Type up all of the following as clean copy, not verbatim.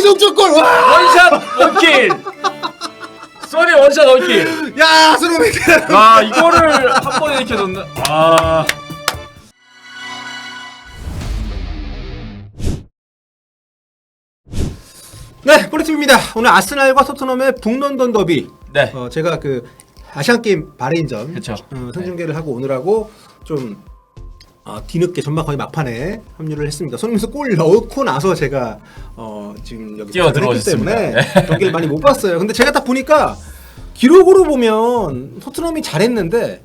동점골. 와! 원샷 원킬. 소니 원샷 원킬. 야, 손흥민. 아 이거를 한 번에 이렇게 넣는. 아. 네, 꼬리팀입니다. 오늘 아스날과 토트넘의 북런던 더비. 네. 제가 그 아시안 게임 바레인전 그쵸. 생중계를 하고 오느라고 좀 뒤늦게 전반 거의 막판에 합류를 했습니다. 손흥민 선수 골 넣고 나서 제가 지금 여기 뛰어 들어왔기 들어오셨습니다. 때문에 경기를 많이 못 봤어요. 근데 제가 딱 보니까 기록으로 보면 토트넘이 잘했는데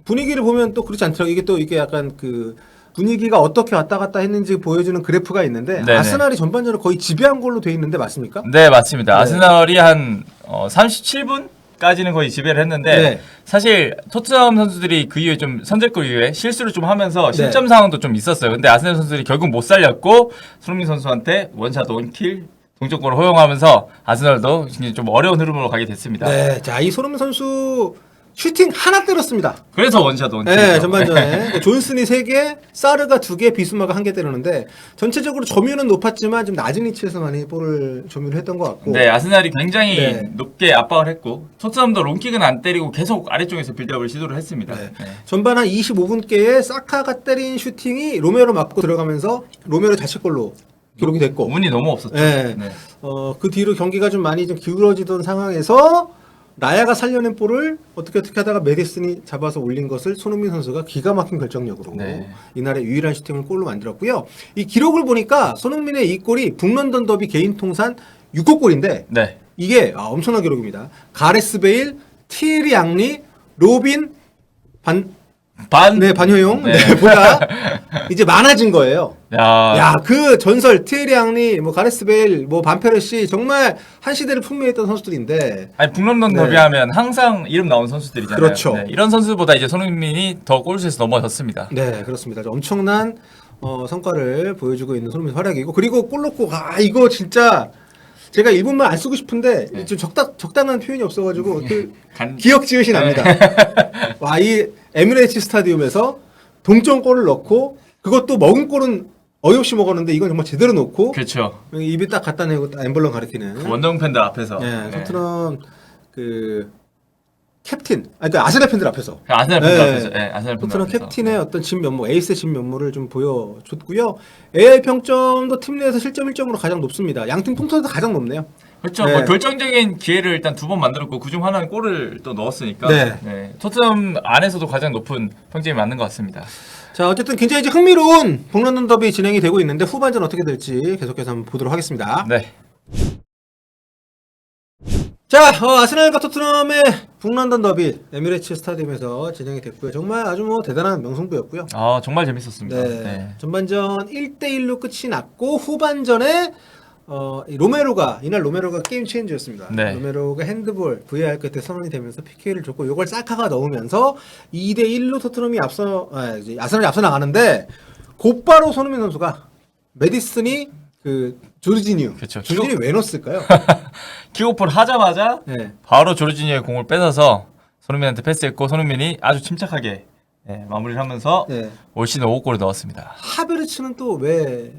분위기를 보면 또 그렇지 않더라고요. 이게 약간 그 분위기가 어떻게 왔다 갔다 했는지 보여주는 그래프가 있는데 네네. 아스날이 전반전을 거의 지배한 걸로 돼 있는데 맞습니까? 네 맞습니다. 네. 아스날이 한 37분까지는 거의 지배를 했는데 네. 사실 토트넘 선수들이 그 이후에 좀 선제골 이후에 실수를 좀 하면서 네. 실점 상황도 좀 있었어요. 근데 아스날 선수들이 결국 못 살렸고 손흥민 선수한테 원샷 원킬 동점골을 허용하면서 아스날도 좀 어려운 흐름으로 가게 됐습니다. 네, 자 이 손흥민 선수 슈팅 하나 때렸습니다. 그래서 원샷 원킬. 네, 전반전에 존슨이 3개, 사르가 2개, 비수마가 1개 때렸는데 전체적으로 점유는 높았지만 좀 낮은 위치에서 많이 볼을 점유를 했던 것 같고. 네, 아스날이 굉장히 네. 높게 압박을 했고 토트넘도 롱킥은 안 때리고 계속 아래쪽에서 빌드업을 시도를 했습니다. 네. 네. 전반 한 25분께에 사카가 때린 슈팅이 로메로 맞고 들어가면서 로메로 자책골로 기록이 됐고. 운이 너무 없었죠. 네. 네. 그 뒤로 경기가 좀 많이 좀 기울어지던 상황에서 라야가 살려낸 볼을 어떻게 하다가 메디슨이 잡아서 올린 것을 손흥민 선수가 기가 막힌 결정력으로 네. 이날의 유일한 슈팅을 골로 만들었고요. 이 기록을 보니까 손흥민의 이 골이 북런던 더비 개인 통산 6호 골인데 네. 이게 엄청난 기록입니다. 가레스 베일, 티에리 앙리, 로빈, 반효용 네. 네, 보다 이제 많아진 거예요. 야, 그 전설 티에리 앙리, 뭐 가레스 베일, 뭐 반페르시 정말 한 시대를 풍미했던 선수들인데 아니 북런던 네. 더비하면 항상 이름 나온 선수들이잖아요. 그렇죠. 네, 이런 선수보다 이제 손흥민이 더 골수에서 넘어졌습니다. 네, 그렇습니다. 엄청난 성과를 보여주고 있는 손흥민 활약이고 그리고 골 넣고 이거 진짜 제가 일본말 안 쓰고 싶은데 네. 좀 적당한 표현이 없어가지고 간- 기억 지읒이 납니다. 와, 이 에미레이츠 스타디움에서 동점골을 넣고 그것도 먹은 골은 어이없이 먹었는데 이건 정말 제대로 넣고 그렇죠. 입에 딱 갖다 내고 딱 엠블럼 가리키는 원정 팬들 앞에서. 네, 토트넘 그 캡틴, 그러니까 아스날 팬들 앞에서 아스날 팬들 네. 앞에서. 네, 아스날 팬들 토트넘 앞에서. 캡틴의 어떤 진면모, 에이스의 진면모를 좀 보여줬고요. AI 평점도 팀 내에서 실점 1점으로 가장 높습니다. 양팀 통틀어서 가장 높네요. 그렇죠. 네. 뭐 결정적인 기회를 일단 2번 만들었고 그중 하나는 골을 또 넣었으니까. 네. 토트넘 안에서도 가장 높은 평점이 맞는 것 같습니다. 자, 어쨌든 굉장히 이제 흥미로운 북런던 더비 진행이 되고 있는데 후반전 어떻게 될지 계속해서 한번 보도록 하겠습니다. 네. 자, 아스날과 토트넘의 북런던 더비 에미레이츠 스타디움에서 진행이 됐고요. 정말 아주 대단한 명승부였고요. 아 정말 재밌었습니다. 네. 네. 전반전 1대1로 끝이 났고 후반전에 이날 로메로가 게임 체인지였습니다. 네. 로메로가 핸드볼 VAR 끝에 선언이 되면서 PK를 줬고 이걸 사카가 넣으면서 2대1로 토트넘이 이제 아스날이 앞서 나가는데 곧바로 손흥민 선수가 메디슨이 그 조르지니오. 그쵸. 조르지니오 왜 넣었을까요? 킥오프를 하자마자 네. 바로 조르지니의 공을 뺏어서 손흥민한테 패스했고 손흥민이 아주 침착하게 마무리를 하면서 네. 올 시즌 5골을 넣었습니다. 하베르츠는 또 왜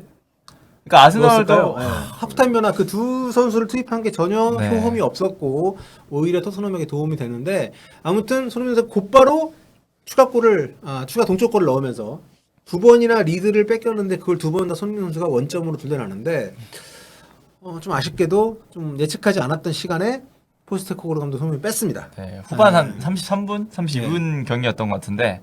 그러니까 넣었을까요? 아스날도 하프타임 변화 그 두 선수를 투입한 게 전혀 네. 효험이 없었고 오히려 토트넘에게 도움이 되는데 아무튼 손흥민 선수 곧바로 추가 동점골을 넣으면서 두 번이나 리드를 뺏겼는데 그걸 두 번 다 손흥민 선수가 원점으로 둘러나는데 좀 아쉽게도 좀 예측하지 않았던 시간에 포스테코그로 감독 손흥민이 뺐습니다. 네, 후반 한 33분, 32분 경기였던 것 같은데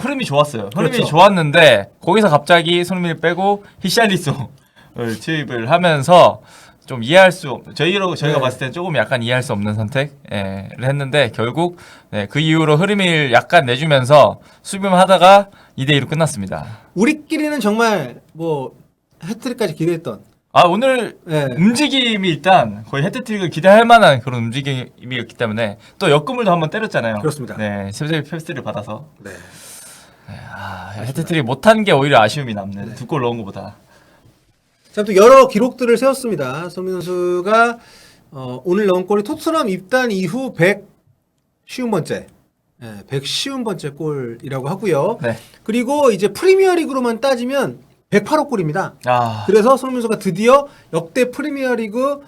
흐름이 좋았어요. 흐름이 그렇죠. 좋았는데 거기서 갑자기 손흥민을 빼고 히샬리송을 투입을 하면서 좀 저희가 네. 봤을 때는 조금 약간 이해할 수 없는 선택을 했는데 결국 그 이후로 흐름을 약간 내주면서 수비만 하다가 2대2로 끝났습니다. 우리끼리는 정말 해트릭까지 기대했던 오늘 네. 움직임이 일단 거의 헤트트릭을 기대할 만한 그런 움직임이었기 때문에 또 역금을도 한번 때렸잖아요. 그렇습니다. 네, 세브세이 패스를 받아서 네. 헤트트릭 못한 게 오히려 아쉬움이 남는 네. 두 골 넣은 것보다. 자, 또 여러 기록들을 세웠습니다. 손흥민 선수가 오늘 넣은 골이 토트넘 입단 이후 110번째 110번째 골이라고 하고요. 네. 그리고 이제 프리미어리그로만 따지면 108호 골입니다. 아, 그래서 손흥민 선수가 드디어 역대 프리미어리그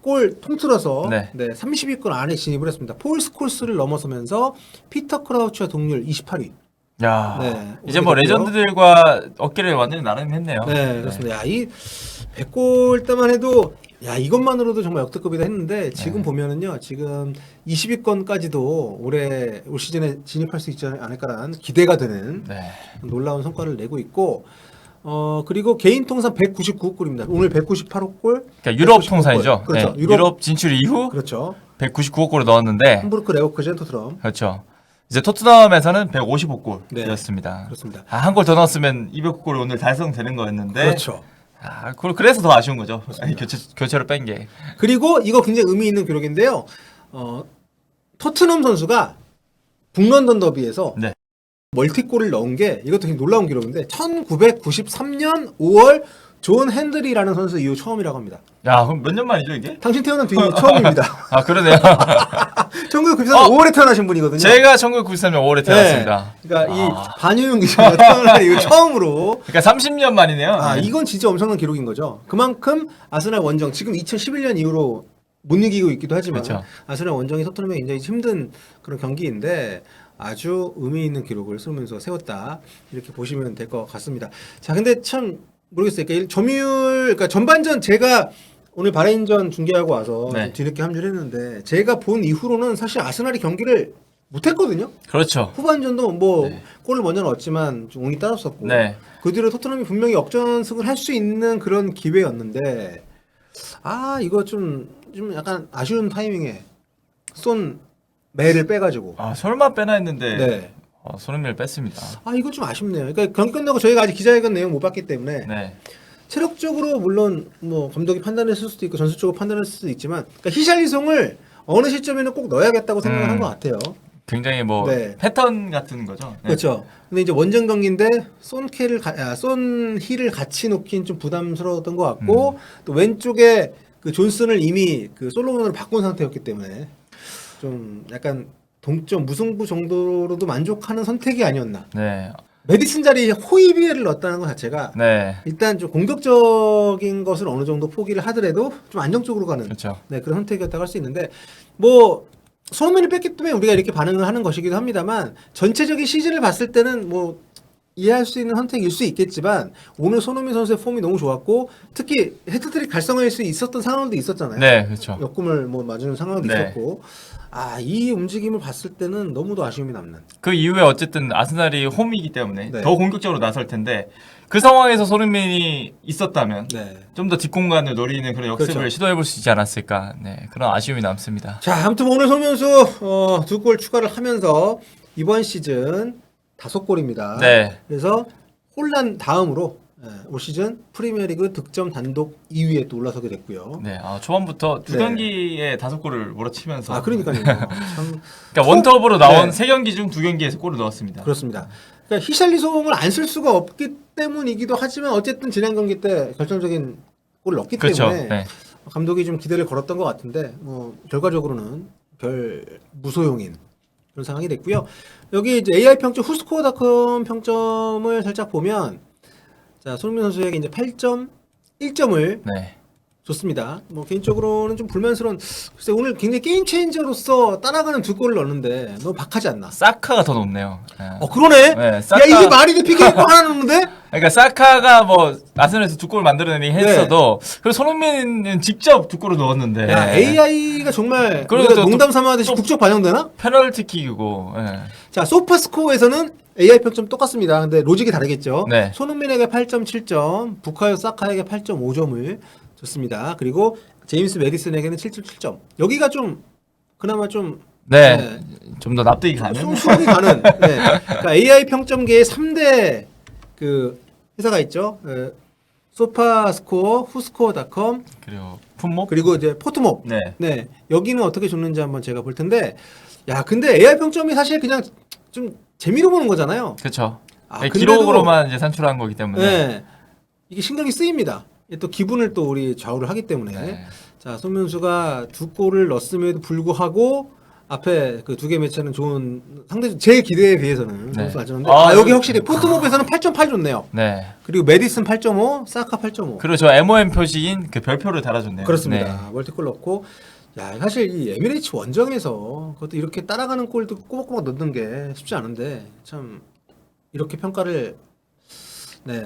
골 통틀어서 네. 30위권 안에 진입을 했습니다. 폴 스콜스를 넘어서면서 피터 크라우치와 동률 28위. 야, 네, 이제 뭐 오게 됐고요. 레전드들과 어깨를 완전히 나란히 했네요. 네, 그렇습니다. 야, 이 100골 때만 해도 야, 이것만으로도 정말 역대급이다 했는데 지금 보면은요. 지금 20위권까지도 올 시즌에 진입할 수 있지 않을까라는 기대가 되는 네. 놀라운 성과를 내고 있고 그리고 개인 통산 199골입니다. 오늘 198호 골. 그러니까 유럽 199골. 통산이죠. 그렇죠. 네, 유럽 진출 이후 그렇죠. 199억 골을 넣었는데 함부르크 레버쿠젠 토트넘. 그렇죠. 이제 토트넘에서는 155골이었습니다. 네, 그렇습니다. 한 골 더 넣었으면 200골이 오늘 달성되는 거였는데 그렇죠. 그래서 더 아쉬운 거죠. 교체로 뺀 게. 그리고 이거 굉장히 의미 있는 기록인데요. 토트넘 선수가 북런던 더비에서 네. 멀티골을 넣은 게 이것도 굉장히 놀라운 기록인데 1993년 5월 존 핸들이라는 선수 이후 처음이라고 합니다. 야, 그럼 몇 년 만이죠, 이게? 당신 태어난 뒤 처음입니다. 아, 그러네요. 1993년 5월에 태어나신 분이거든요. 제가 1993년 5월에 태어났습니다. 네. 그러니까 이 반유용 기자가 태어난 이후 처음으로 그러니까 30년 만이네요. 네. 이건 진짜 엄청난 기록인 거죠. 그만큼 아스날 원정 지금 2011년 이후로 못 이기고 있기도 하지만 그렇죠. 아스날 원정이 토트넘에 굉장히 힘든 그런 경기인데 아주 의미 있는 기록을 쓰면서 세웠다 이렇게 보시면 될 것 같습니다. 자, 근데 참 모르겠어요. 그러니까 그러니까 전반전 제가 오늘 바레인전 중계하고 와서 네. 좀 뒤늦게 합류를 했는데 제가 본 이후로는 사실 아스날이 경기를 못했거든요. 그렇죠. 후반전도 뭐 네. 골을 먼저 넣었지만 좀 운이 따랐었고 네. 그 뒤로 토트넘이 분명히 역전승을 할 수 있는 그런 기회였는데 이거 좀 약간 아쉬운 타이밍에 쏜 매를 빼가지고 설마 빼나 했는데 네. 손흥민을 뺐습니다. 이거 좀 아쉽네요. 그러니까 경기 끝나고 저희가 아직 기자회견 내용 못 봤기 때문에 네. 체력적으로 물론 뭐 감독이 판단했을 수도 있고 전술적으로 판단했을 수도 있지만 그러니까 히샬리송을 어느 시점에는 꼭 넣어야겠다고 생각을 한 것 같아요. 굉장히 뭐 네. 패턴 같은 거죠. 네. 그렇죠. 근데 이제 원정 경기인데 쏜힐을 같이 놓긴 좀 부담스러웠던 것 같고 또 왼쪽에 그 존슨을 이미 그 솔로몬으로 바꾼 상태였기 때문에 좀 약간 동점 무승부 정도로도 만족하는 선택이 아니었나. 네. 메디슨 자리에 호이비에를 넣었다는 것 자체가 네. 일단 좀 공격적인 것을 어느 정도 포기를 하더라도 좀 안정적으로 가는 그렇죠. 그런 선택이었다고 할 수 있는데 뭐 손흥민을 뺐기 때문에 우리가 이렇게 반응을 하는 것이기도 합니다만 전체적인 시즌을 봤을 때는 뭐 이해할 수 있는 선택일 수 있겠지만 오늘 손흥민 선수의 폼이 너무 좋았고 특히 헤트트릭 달성할 수 있었던 상황도 있었잖아요. 네, 그렇죠. 역금을 뭐 맞은 상황도 네. 있었고 이 움직임을 봤을 때는 너무도 아쉬움이 남는. 그 이후에 어쨌든 아스날이 홈이기 때문에 네. 더 공격적으로 나설 텐데 그 상황에서 손흥민이 있었다면 네. 좀 더 뒷공간을 노리는 그런 역습을 그렇죠. 시도해볼 수 있지 않았을까. 네, 그런 아쉬움이 남습니다. 자, 아무튼 오늘 손흥민 선수 2골 추가를 하면서 이번 시즌 5골입니다. 네. 그래서 홀란 다음으로 올 시즌 프리미어리그 득점 단독 2위에 또 올라서게 됐고요. 네, 초반부터 두 네. 경기에 5골을 몰아치면서 그러니까요. 참 그러니까 원톱으로 나온 네. 3경기 중 2경기에서 골을 넣었습니다. 그렇습니다. 그러니까 히샬리송을 안 쓸 수가 없기 때문이기도 하지만 어쨌든 지난 경기 때 결정적인 골을 넣었기 그렇죠. 때문에 네. 감독이 좀 기대를 걸었던 것 같은데 뭐 결과적으로는 별 무소용인 그런 상황이 됐고요. 여기 이제 AI 평점 후스코어닷컴 평점을 살짝 보면 자 손흥민 선수에게 이제 8.1점을 네. 줬습니다. 뭐 개인적으로는 좀 불만스러운 글쎄 오늘 굉장히 게임 체인저로서 따라가는 2골을 넣었는데 너무 박하지 않나? 사카가 더 높네요. 네. 그러네. 네, 야 사카- 이게 말이 돼 PK 하나 넣는데? 그러니까 사카가 뭐 아스날에서 2골을 만들어내긴 했어도 그리고 손흥민은 직접 2골을 넣었는데 야 AI가 정말 그리고 우리가 또- 농담 삼아하듯이 국적 반영되나? 페널티킥이고. 네. 자 소파스코어에서는 AI 평점 똑같습니다. 근데 로직이 다르겠죠. 네. 손흥민에게 8.7점, 부카요 사카에게 8.5점을 줬습니다. 그리고 제임스 메디슨에게는 7.7점. 여기가 좀 그나마 좀 네. 좀 더 납득이 가는. 좀 수긍이 가는. 네. 그러니까 AI 평점계의 3대 그 회사가 있죠. 소파스코어, 후스코어닷컴 그리고 품목. 그리고 이제 포트몹. 네. 네. 여기는 어떻게 줬는지 한번 제가 볼 텐데 야, 근데 AI 평점이 사실 그냥 좀 재미로 보는 거잖아요. 그렇죠. 네, 근데도- 기록으로만 이제 산출한 거기 때문에. 네. 이게 신경이 쓰입니다. 또 기분을 또 우리 좌우를 하기 때문에. 네. 자, 손민수가 2골을 넣었음에도 불구하고 앞에 그 두 개 매체는 좋은 상대 제 기대에 비해서는 네. 점수 낮췄는데 아, 여기 확실히 포트몹에서는 8.8 줬네요. 네. 그리고 메디슨 8.5, 사카 8.5. 그리고 저 MOM 표시인 그 별표를 달아줬네요. 그렇습니다. 네. 멀티골 넣고 야 사실 이 에미레이츠 원정에서 그것도 이렇게 따라가는 골도 꼬박꼬박 넣는 게 쉽지 않은데 참 이렇게 평가를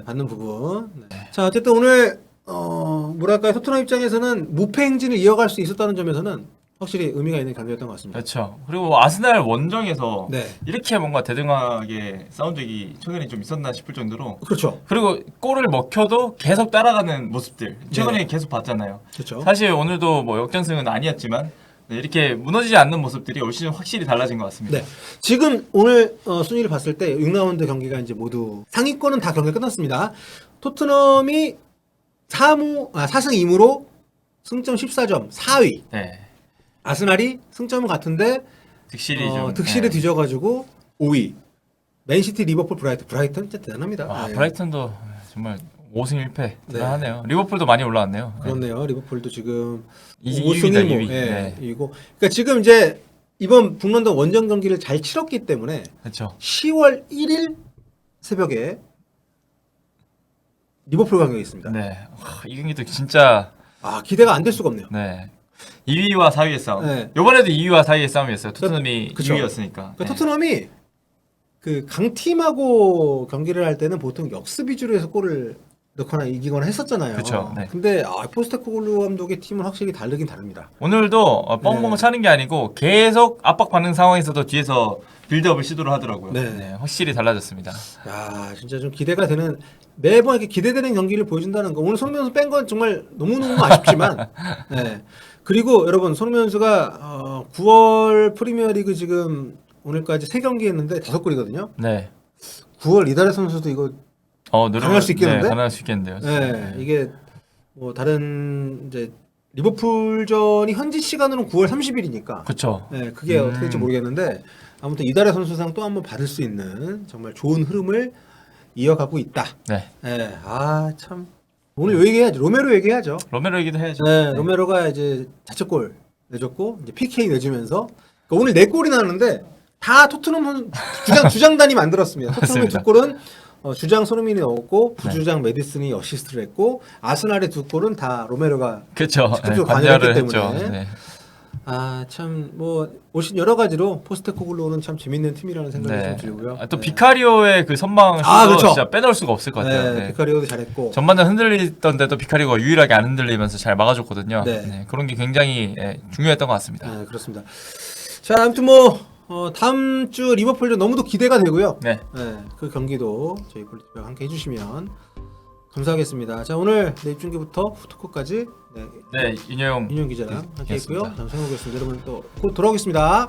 받는 부분. 네. 자 어쨌든 오늘 뭐랄까요 토트넘 입장에서는 무패 행진을 이어갈 수 있었다는 점에서는 확실히 의미가 있는 경기였던 것 같습니다. 그렇죠. 그리고 아스날 원정에서 네. 이렇게 뭔가 대등하게 싸운 적이 최근에 좀 있었나 싶을 정도로 그렇죠. 그리고 골을 먹혀도 계속 따라가는 모습들 최근에 네. 계속 봤잖아요. 그렇죠. 사실 오늘도 뭐 역전승은 아니었지만 네, 이렇게 무너지지 않는 모습들이 올 시즌 확실히 달라진 것 같습니다. 네. 지금 오늘 순위를 봤을 때 6라운드 경기가 이제 모두 상위권은 다 경기가 끝났습니다. 토트넘이 4승 2무로 승점 14점 4위. 네. 아스날이 승점은 같은데 득실이 좀 득실을 네. 뒤져가지고 5위. 맨시티, 리버풀, 브라이튼 진짜 대단합니다. 아, 네. 브라이턴도 정말 5승 1패 대단하네요. 리버풀도 많이 올라왔네요. 네. 그렇네요. 리버풀도 지금 2위입니다. 2위. 네. 네. 이고 그러니까 지금 이제 이번 북런던 원정 경기를 잘 치렀기 때문에 그렇죠. 10월 1일 새벽에 리버풀 경기가 있습니다. 네. 이 경기도 진짜 기대가 안 될 수가 없네요. 네. 2위와 4위의 싸움. 네. 이번에도 2위와 4위의 싸움이었어요. 토트넘이 그쵸. 2위였으니까. 그러니까 토트넘이 그 강팀하고 경기를 할 때는 보통 역습 위주로 해서 골을 넣거나 이기거나 했었잖아요. 그쵸, 네. 근데 포스테코글루 감독의 팀은 확실히 다르긴 다릅니다. 오늘도 뻥뻥 네. 차는 게 아니고 계속 압박받는 상황에서도 뒤에서 빌드업을 시도를 하더라고요. 네. 확실히 달라졌습니다. 야, 진짜 좀 기대가 되는 매번 이렇게 기대되는 경기를 보여준다는 거. 오늘 손흥민 선수 뺀 건 정말 너무너무 아쉽지만, 네. 그리고 여러분 손흥민 선수가 9월 프리미어리그 지금 오늘까지 3경기 했는데 5골이거든요. 네. 9월 이달의 선수도 이거 가능할 수 있겠는데? 네, 가능할 수 있겠는데요. 네, 이게 뭐 다른 이제 리버풀전이 현지 시간으로는 9월 30일이니까. 그렇죠. 네, 그게 어떻게 될지 모르겠는데 아무튼 이달의 선수상 또 한 번 받을 수 있는 정말 좋은 흐름을 이어가고 있다. 네. 네, 참 오늘 요 얘기해야죠. 로메로 얘기해야죠. 로메로 얘기도 해야죠. 네, 로메로가 이제 자책골 내줬고 이제 PK 내주면서 그러니까 오늘 4골이 나왔는데 다 토트넘 주장단이 만들었습니다. 토트넘의 맞습니다. 2골은 주장 손흥민이 넣었고 부주장 메디슨이 어시스트를 했고 아스날의 2골은 다 로메로가 그렇죠. 직접적으로 관여를 관여했기 했죠. 때문에. 네. 참 뭐 올 시즌 여러 가지로 포스테코글루는 참 재밌는 팀이라는 생각이 네. 좀 들고요. 또 비카리오의 그 선방을 그렇죠. 진짜 빼놓을 수가 없을 것 같아요. 네. 비카리오도 잘했고. 전반전 흔들리던데도 비카리오가 유일하게 안 흔들리면서 잘 막아줬거든요. 네. 네, 그런 게 굉장히 중요했던 것 같습니다. 네, 그렇습니다. 자, 아무튼 뭐 다음 주 리버풀전 너무도 기대가 되고요. 네. 그 경기도 저희 폴리티비와 함께 해주시면 감사하겠습니다. 자, 오늘 입중계부터 후토크까지 네, 윤여용 윤용 기자랑 함께 했고요. 였습니다. 다음 생각하겠습니다. 여러분 또 곧 돌아오겠습니다.